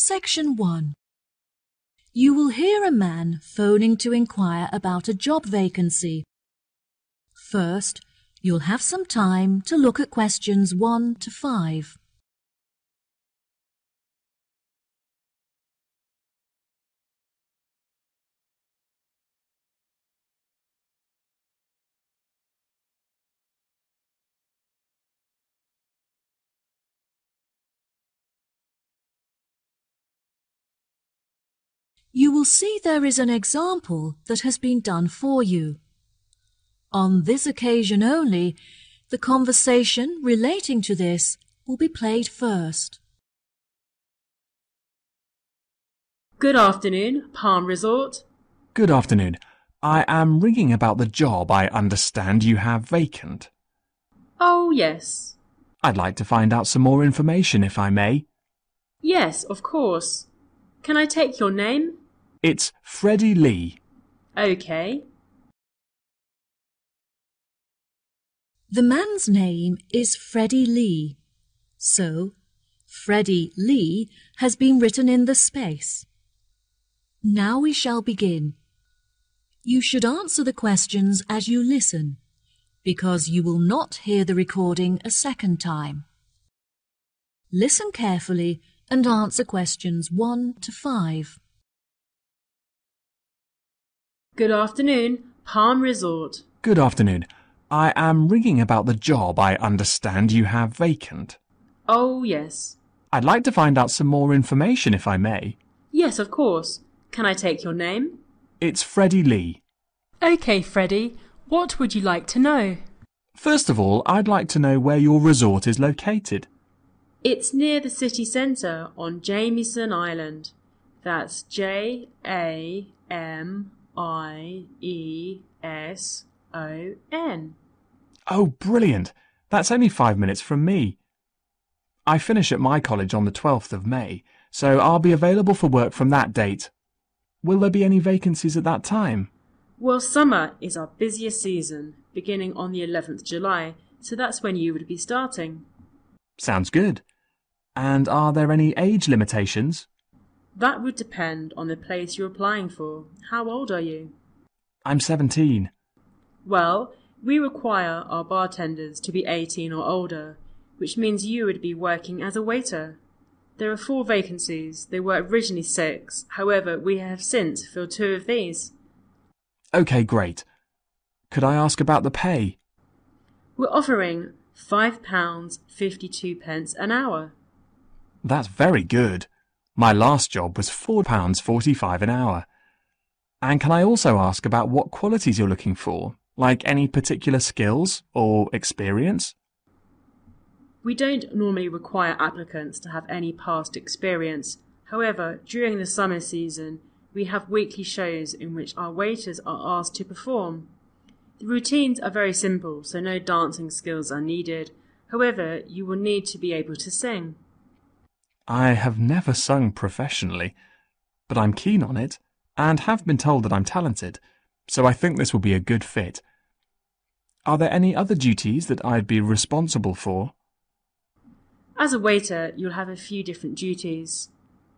Section 1. You will hear a man phoning to inquire about a job vacancy. First, you'll have some time to look at questions 1 to 5. You will see there is an example that has been done for you. On this occasion only, the conversation relating to this will be played first. Good afternoon, Palm Resort. Good afternoon. I am ringing about the job I understand you have vacant. Oh, yes. I'd like to find out some more information if I may. Yes, of course. Can I take your name? It's Freddie Lee. OK. The man's name is Freddie Lee, so Freddie Lee has been written in the space. Now we shall begin. You should answer the questions as you listen, because you will not hear the recording a second time. Listen carefully and answer questions 1 to 5. Good afternoon, Palm Resort. Good afternoon. I am ringing about the job I understand you have vacant. Oh, yes. I'd like to find out some more information if I may. Yes, of course. Can I take your name? It's Freddie Lee. OK, Freddie. What would you like to know? First of all, I'd like to know where your resort is located. It's near the city centre on Jamieson Island. That's Jamieson. Oh, brilliant. That's only 5 minutes from me. I finish at my college on the 12th of May, so I'll be available for work from that date. Will there be any vacancies at that time? Well, summer is our busiest season, beginning on the 11th July, so that's when you would be starting. Sounds good. And are there any age limitations? That would depend on the place you're applying for. How old are you? I'm 17. Well, we require our bartenders to be 18 or older, which means you would be working as a waiter. There are 4 vacancies. There were originally 6. However, we have since filled 2 of these. OK, great. Could I ask about the pay? We're offering £5.52 an hour. That's very good. My last job was £4.45 an hour. And can I also ask about what qualities you're looking for, like any particular skills or experience? We don't normally require applicants to have any past experience. However, during the summer season, we have weekly shows in which our waiters are asked to perform. The routines are very simple, so no dancing skills are needed. However, you will need to be able to sing. I have never sung professionally, but I'm keen on it and have been told that I'm talented, so I think this will be a good fit. Are there any other duties that I'd be responsible for? As a waiter, you'll have a few different duties.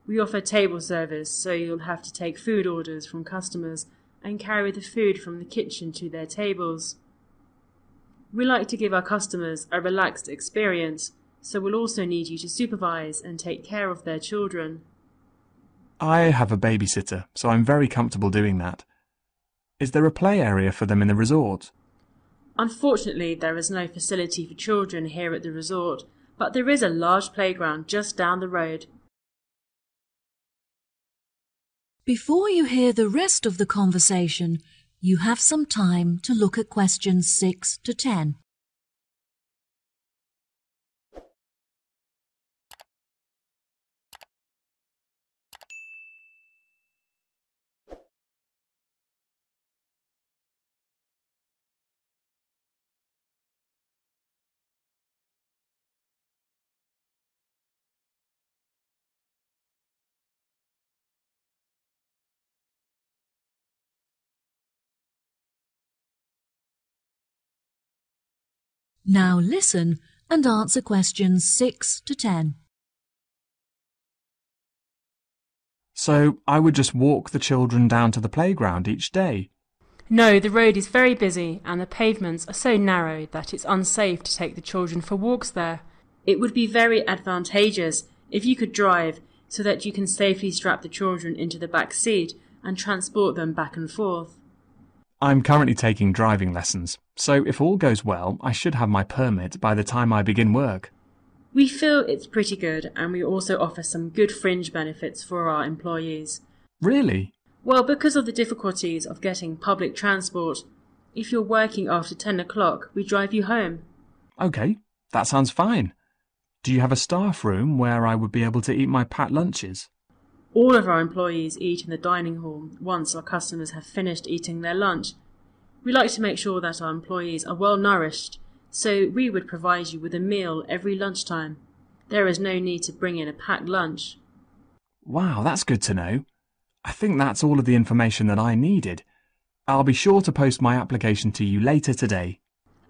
We offer table service, so you'll have to take food orders from customers and carry the food from the kitchen to their tables. We like to give our customers a relaxed experience, so we'll also need you to supervise and take care of their children. I have a babysitter, so I'm very comfortable doing that. Is there a play area for them in the resort? Unfortunately, there is no facility for children here at the resort, but there is a large playground just down the road. Before you hear the rest of the conversation, you have some time to look at questions 6 to 10. Now listen and answer questions 6 to 10. So I would just walk the children down to the playground each day? No, the road is very busy and the pavements are so narrow that it's unsafe to take the children for walks there. It would be very advantageous if you could drive so that you can safely strap the children into the back seat and transport them back and forth. I'm currently taking driving lessons, so if all goes well, I should have my permit by the time I begin work. We feel it's pretty good, and we also offer some good fringe benefits for our employees. Really? Well, because of the difficulties of getting public transport, if you're working after 10 o'clock, we drive you home. OK, that sounds fine. Do you have a staff room where I would be able to eat my packed lunches? All of our employees eat in the dining hall once our customers have finished eating their lunch. We like to make sure that our employees are well nourished, so we would provide you with a meal every lunchtime. There is no need to bring in a packed lunch. Wow, that's good to know. I think that's all of the information that I needed. I'll be sure to post my application to you later today.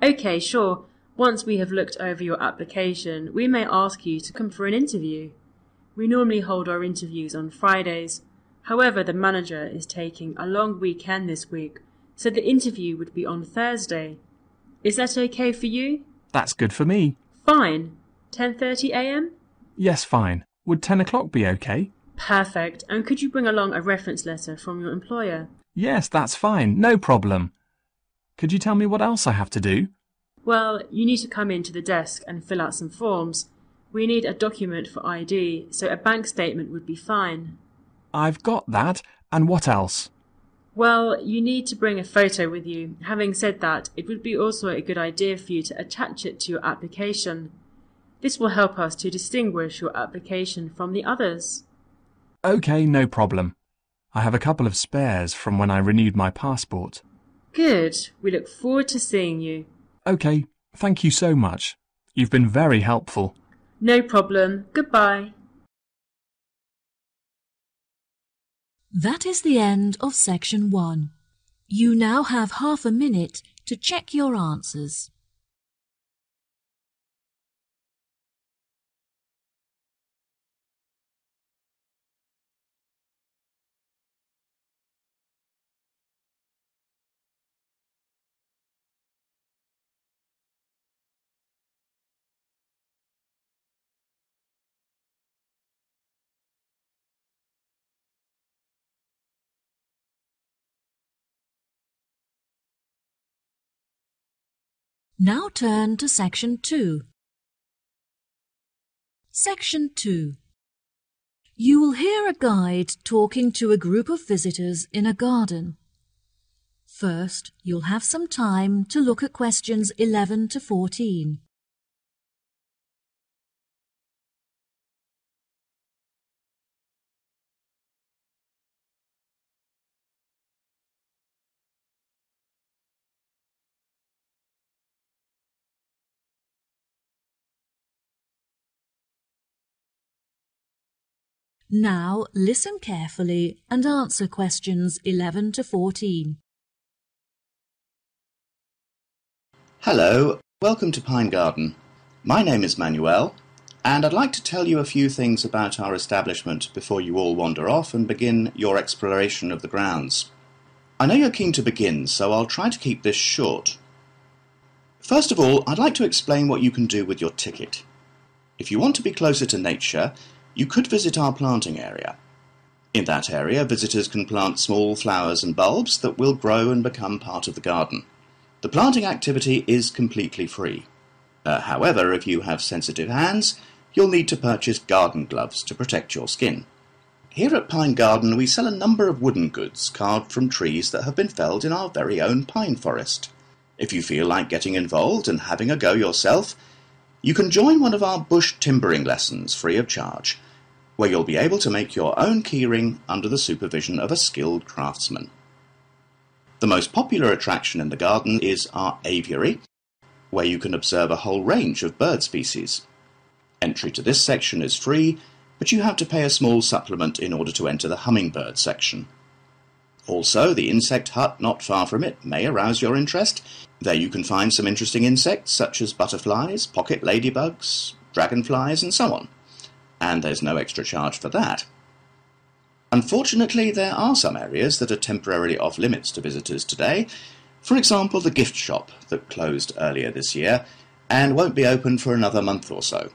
OK, sure. Once we have looked over your application, we may ask you to come for an interview. We normally hold our interviews on Fridays. However, the manager is taking a long weekend this week, so the interview would be on Thursday. Is that OK for you? That's good for me. Fine. 10:30 a.m? Yes, fine. Would 10 o'clock be OK? Perfect. And could you bring along a reference letter from your employer? Yes, that's fine. No problem. Could you tell me what else I have to do? Well, you need to come into the desk and fill out some forms. We need a document for ID, so a bank statement would be fine. I've got that. And what else? Well, you need to bring a photo with you. Having said that, it would be also a good idea for you to attach it to your application. This will help us to distinguish your application from the others. OK, no problem. I have a couple of spares from when I renewed my passport. Good. We look forward to seeing you. OK, thank you so much. You've been very helpful. No problem. Goodbye. That is the end of section 1. You now have half a minute to check your answers. Now turn to section 2. Section 2. You will hear a guide talking to a group of visitors in a garden. First, you'll have some time to look at questions 11 to 14. Now listen carefully and answer questions 11 to 14. Hello, welcome to Pine Garden. My name is Manuel, and I'd like to tell you a few things about our establishment before you all wander off and begin your exploration of the grounds. I know you're keen to begin, so I'll try to keep this short. First of all, I'd like to explain what you can do with your ticket. If you want to be closer to nature, you could visit our planting area. In that area, visitors can plant small flowers and bulbs that will grow and become part of the garden. The planting activity is completely free. However, if you have sensitive hands, you'll need to purchase garden gloves to protect your skin. Here at Pine Garden, we sell a number of wooden goods carved from trees that have been felled in our very own pine forest. If you feel like getting involved and having a go yourself, you can join one of our bush timbering lessons free of charge, where you'll be able to make your own keyring under the supervision of a skilled craftsman. The most popular attraction in the garden is our aviary, where you can observe a whole range of bird species. Entry to this section is free, but you have to pay a small supplement in order to enter the hummingbird section. Also, the insect hut not far from it may arouse your interest. There you can find some interesting insects such as butterflies, pocket ladybugs, dragonflies and so on. And there's no extra charge for that. Unfortunately, there are some areas that are temporarily off limits to visitors today. For example, the gift shop that closed earlier this year and won't be open for another month or so.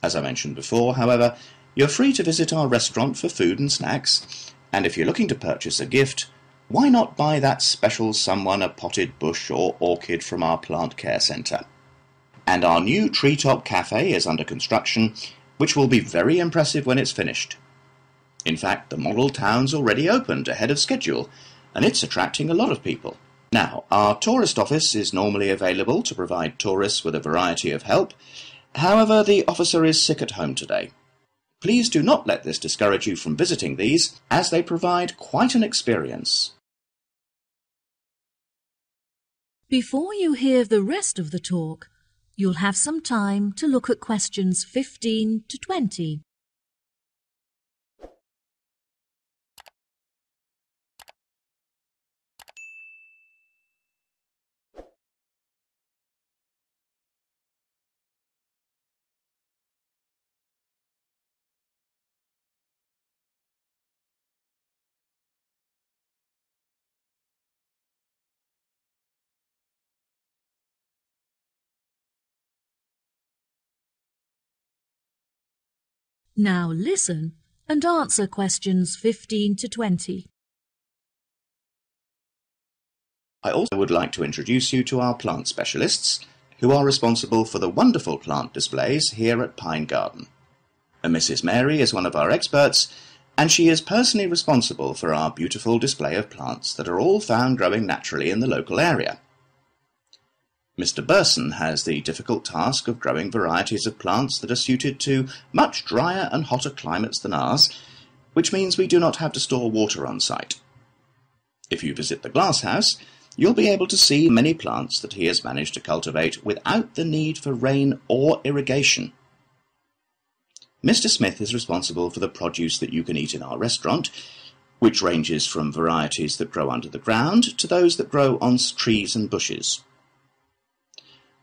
As I mentioned before, however, you're free to visit our restaurant for food and snacks, and if you're looking to purchase a gift, why not buy that special someone a potted bush or orchid from our plant care centre? And our new treetop cafe is under construction, which will be very impressive when it's finished. In fact, the model town's already opened ahead of schedule, and it's attracting a lot of people. Now, our tourist office is normally available to provide tourists with a variety of help. However, the officer is sick at home today. Please do not let this discourage you from visiting these, as they provide quite an experience. Before you hear the rest of the talk, you'll have some time to look at questions 15 to 20. Now listen and answer questions 15 to 20. I also would like to introduce you to our plant specialists, who are responsible for the wonderful plant displays here at Pine Garden. Mrs. Mary is one of our experts, and she is personally responsible for our beautiful display of plants that are all found growing naturally in the local area. Mr. Burson has the difficult task of growing varieties of plants that are suited to much drier and hotter climates than ours, which means we do not have to store water on site. If you visit the glasshouse, you'll be able to see many plants that he has managed to cultivate without the need for rain or irrigation. Mr. Smith is responsible for the produce that you can eat in our restaurant, which ranges from varieties that grow under the ground to those that grow on trees and bushes.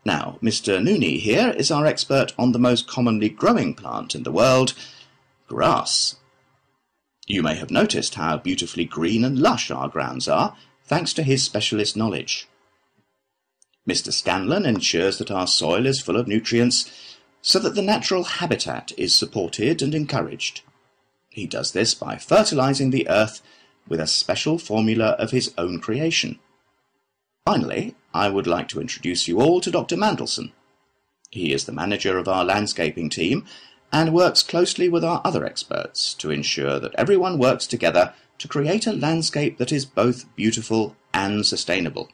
Now, Mr. Nooney here is our expert on the most commonly growing plant in the world, grass. You may have noticed how beautifully green and lush our grounds are, thanks to his specialist knowledge. Mr. Scanlon ensures that our soil is full of nutrients so that the natural habitat is supported and encouraged. He does this by fertilizing the earth with a special formula of his own creation. Finally, I would like to introduce you all to Dr. Mandelson. He is the manager of our landscaping team and works closely with our other experts to ensure that everyone works together to create a landscape that is both beautiful and sustainable.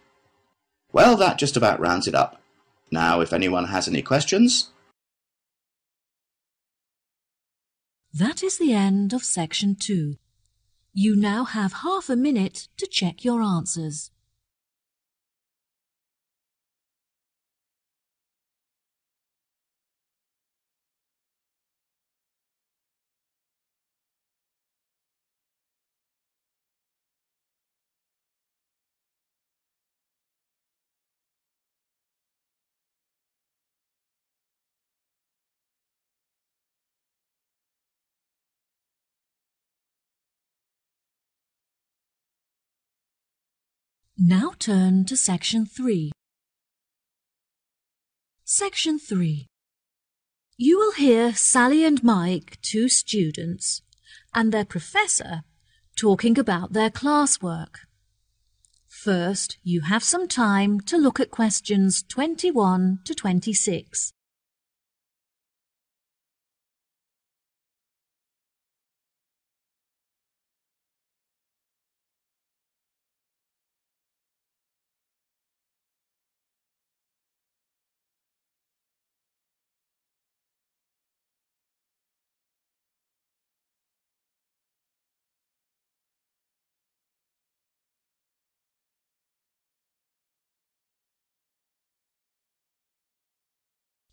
Well, that just about rounds it up. Now, if anyone has any questions... That is the end of section 2. You now have half a minute to check your answers. Now turn to section 3. Section 3. You will hear Sally and Mike, 2 students, and their professor talking about their classwork. First, you have some time to look at questions 21 to 26.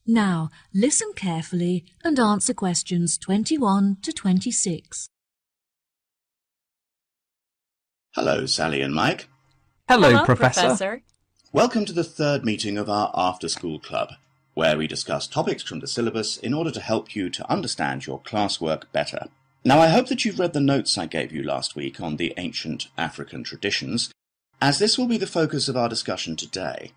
Now, listen carefully and answer questions 21 to 26. Hello, Sally and Mike. Hello, Professor. Welcome to the third meeting of our after-school club, where we discuss topics from the syllabus in order to help you to understand your classwork better. Now, I hope that you've read the notes I gave you last week on the ancient African traditions, as this will be the focus of our discussion today.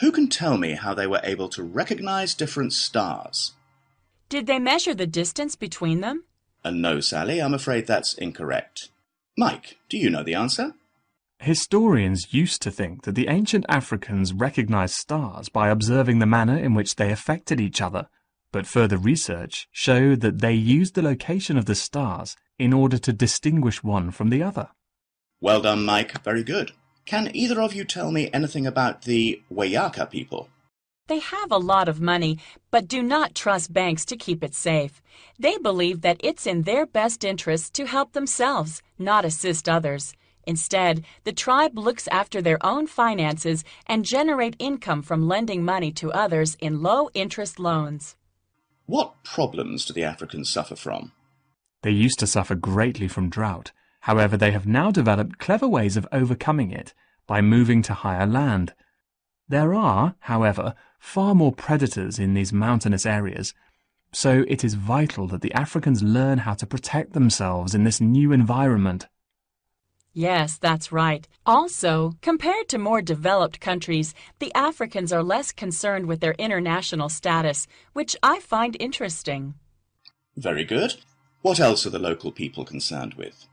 Who can tell me how they were able to recognize different stars? Did they measure the distance between them? No, Sally, I'm afraid that's incorrect. Mike, do you know the answer? Historians used to think that the ancient Africans recognized stars by observing the manner in which they affected each other, but further research showed that they used the location of the stars in order to distinguish one from the other. Well done, Mike. Very good. Can either of you tell me anything about the Wayaka people? They have a lot of money, but do not trust banks to keep it safe. They believe that it's in their best interest to help themselves, not assist others. Instead, the tribe looks after their own finances and generate income from lending money to others in low-interest loans. What problems do the Africans suffer from? They used to suffer greatly from drought. However, they have now developed clever ways of overcoming it by moving to higher land. There are, however, far more predators in these mountainous areas, so it is vital that the Africans learn how to protect themselves in this new environment. Yes, that's right. Also, compared to more developed countries, the Africans are less concerned with their international status, which I find interesting. Very good. What else are the local people concerned with?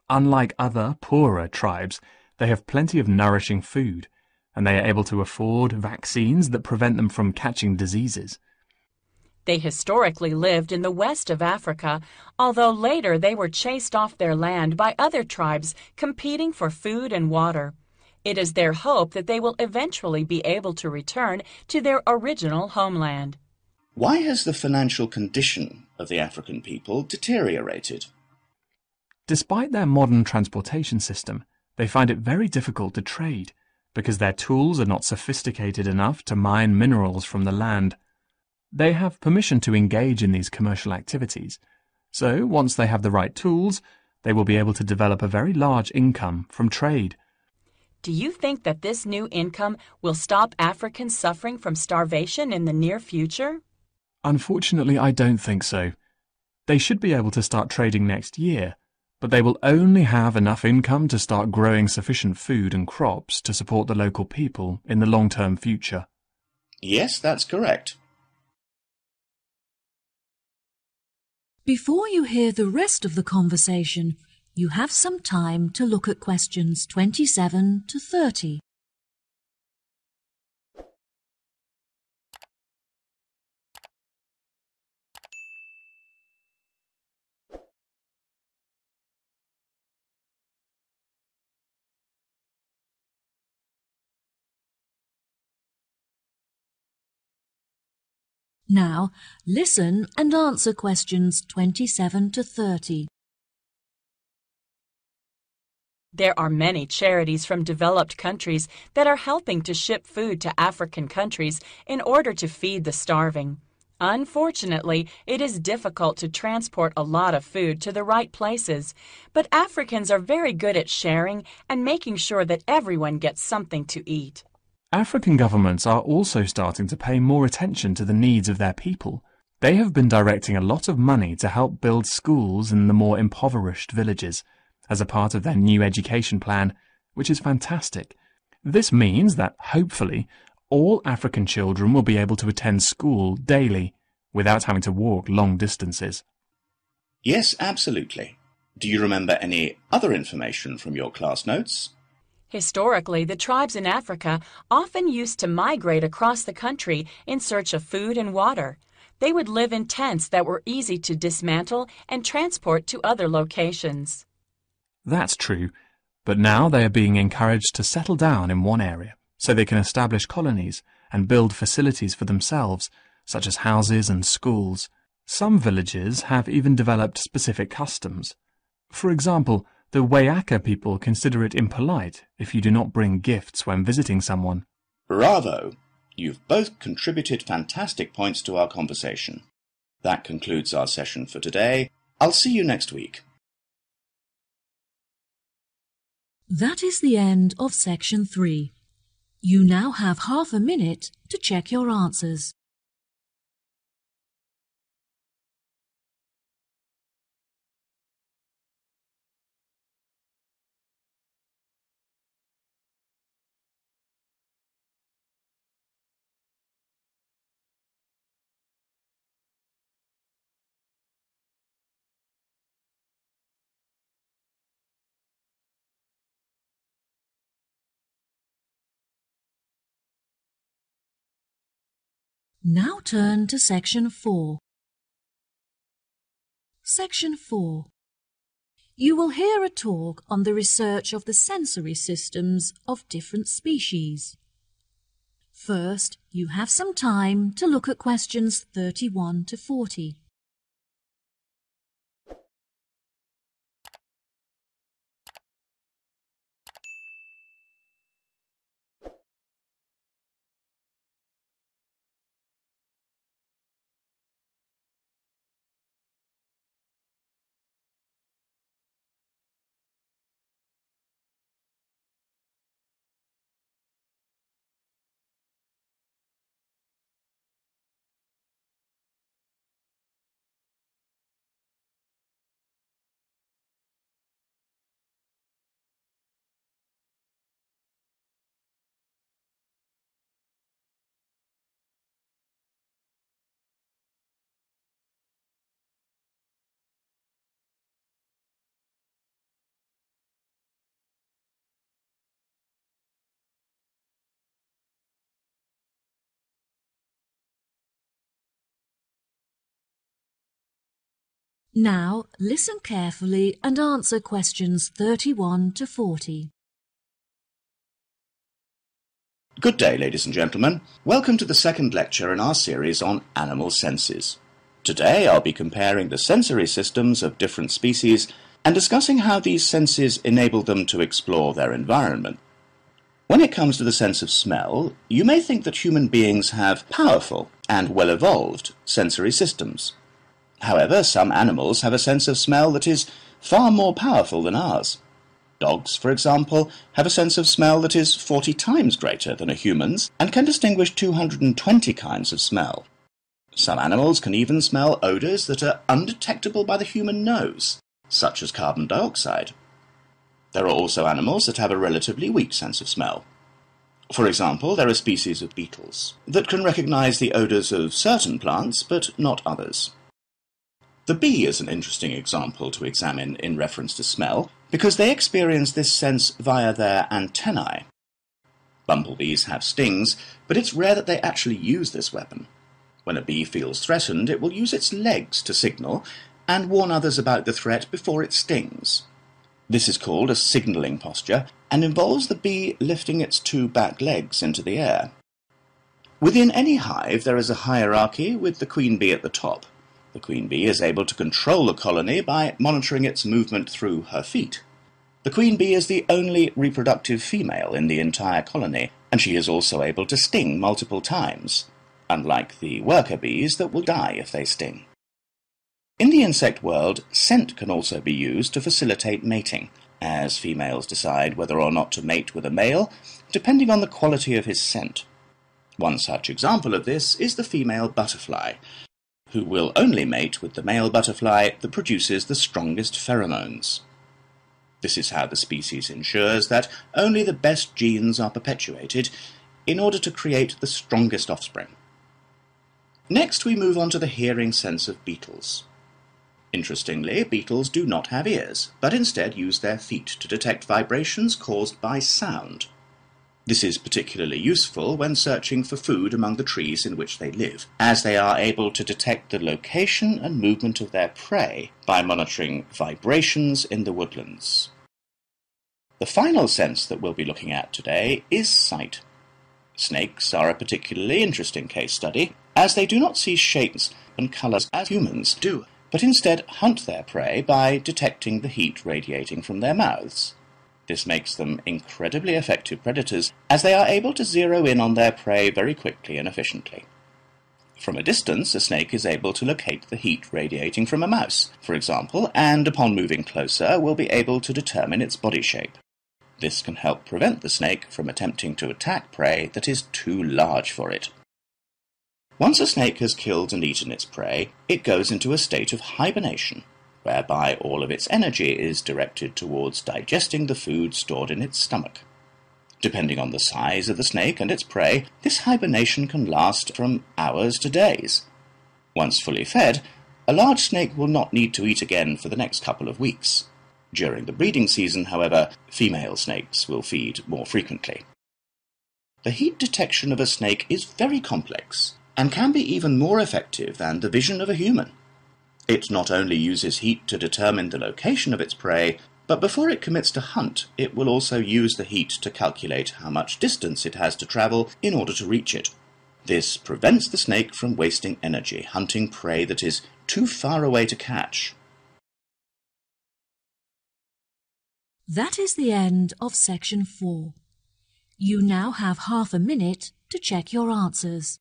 Unlike other, poorer tribes, they have plenty of nourishing food, and they are able to afford vaccines that prevent them from catching diseases. They historically lived in the west of Africa, although later they were chased off their land by other tribes competing for food and water. It is their hope that they will eventually be able to return to their original homeland. Why has the financial condition of the African people deteriorated? Despite their modern transportation system, they find it very difficult to trade, because their tools are not sophisticated enough to mine minerals from the land. They have permission to engage in these commercial activities, so once they have the right tools, they will be able to develop a very large income from trade. Do you think that this new income will stop Africans suffering from starvation in the near future? Unfortunately, I don't think so. They should be able to start trading next year, but they will only have enough income to start growing sufficient food and crops to support the local people in the long-term future. Yes, that's correct. Before you hear the rest of the conversation, you have some time to look at questions 27 to 30. Now, listen and answer questions 27 to 30. There are many charities from developed countries that are helping to ship food to African countries in order to feed the starving. Unfortunately, it is difficult to transport a lot of food to the right places, but Africans are very good at sharing and making sure that everyone gets something to eat. African governments are also starting to pay more attention to the needs of their people. They have been directing a lot of money to help build schools in the more impoverished villages, as a part of their new education plan, which is fantastic. This means that, hopefully, all African children will be able to attend school daily, without having to walk long distances. Yes, absolutely. Do you remember any other information from your class notes? Historically, the tribes in Africa often used to migrate across the country in search of food and water. They would live in tents that were easy to dismantle and transport to other locations. That's true, but now they are being encouraged to settle down in one area so they can establish colonies and build facilities for themselves, such as houses and schools. Some villages have even developed specific customs. For example, the Wayaka people consider it impolite if you do not bring gifts when visiting someone. Bravo! You've both contributed fantastic points to our conversation. That concludes our session for today. I'll see you next week. That is the end of section 3. You now have half a minute to check your answers. Now turn to Section 4. Section 4. You will hear a talk on the research of the sensory systems of different species. First, you have some time to look at questions 31 to 40. Now, listen carefully and answer questions 31 to 40. Good day, ladies and gentlemen. Welcome to the second lecture in our series on animal senses. Today I'll be comparing the sensory systems of different species and discussing how these senses enable them to explore their environment. When it comes to the sense of smell, you may think that human beings have powerful and well-evolved sensory systems. However, some animals have a sense of smell that is far more powerful than ours. Dogs, for example, have a sense of smell that is 40 times greater than a human's and can distinguish 220 kinds of smell. Some animals can even smell odours that are undetectable by the human nose, such as carbon dioxide. There are also animals that have a relatively weak sense of smell. For example, there are species of beetles that can recognise the odours of certain plants but not others. The bee is an interesting example to examine in reference to smell because they experience this sense via their antennae. Bumblebees have stings, but it's rare that they actually use this weapon. When a bee feels threatened, it will use its legs to signal and warn others about the threat before it stings. This is called a signalling posture and involves the bee lifting its two back legs into the air. Within any hive there is a hierarchy with the queen bee at the top. The queen bee is able to control the colony by monitoring its movement through her feet. The queen bee is the only reproductive female in the entire colony, and she is also able to sting multiple times, unlike the worker bees that will die if they sting. In the insect world, scent can also be used to facilitate mating, as females decide whether or not to mate with a male, depending on the quality of his scent. One such example of this is the female butterfly, who will only mate with the male butterfly that produces the strongest pheromones. This is how the species ensures that only the best genes are perpetuated in order to create the strongest offspring. Next, we move on to the hearing sense of beetles. Interestingly, beetles do not have ears, but instead use their feet to detect vibrations caused by sound. This is particularly useful when searching for food among the trees in which they live, as they are able to detect the location and movement of their prey by monitoring vibrations in the woodlands. The final sense that we'll be looking at today is sight. Snakes are a particularly interesting case study, as they do not see shapes and colours as humans do, but instead hunt their prey by detecting the heat radiating from their mouths. This makes them incredibly effective predators, as they are able to zero in on their prey very quickly and efficiently. From a distance, a snake is able to locate the heat radiating from a mouse, for example, and upon moving closer will be able to determine its body shape. This can help prevent the snake from attempting to attack prey that is too large for it. Once a snake has killed and eaten its prey, it goes into a state of hibernation, whereby all of its energy is directed towards digesting the food stored in its stomach. Depending on the size of the snake and its prey, this hibernation can last from hours to days. Once fully fed, a large snake will not need to eat again for the next couple of weeks. During the breeding season, however, female snakes will feed more frequently. The heat detection of a snake is very complex, and can be even more effective than the vision of a human. It not only uses heat to determine the location of its prey, but before it commits to hunt, it will also use the heat to calculate how much distance it has to travel in order to reach it. This prevents the snake from wasting energy hunting prey that is too far away to catch. That is the end of section 4. You now have half a minute to check your answers.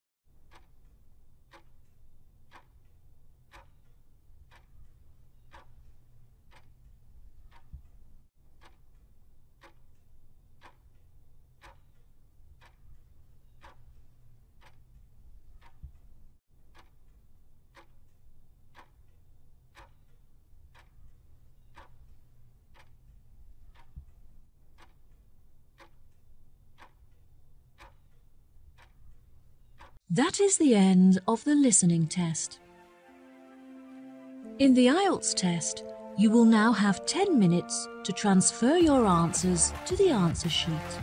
That is the end of the listening test. In the IELTS test, you will now have 10 minutes to transfer your answers to the answer sheet.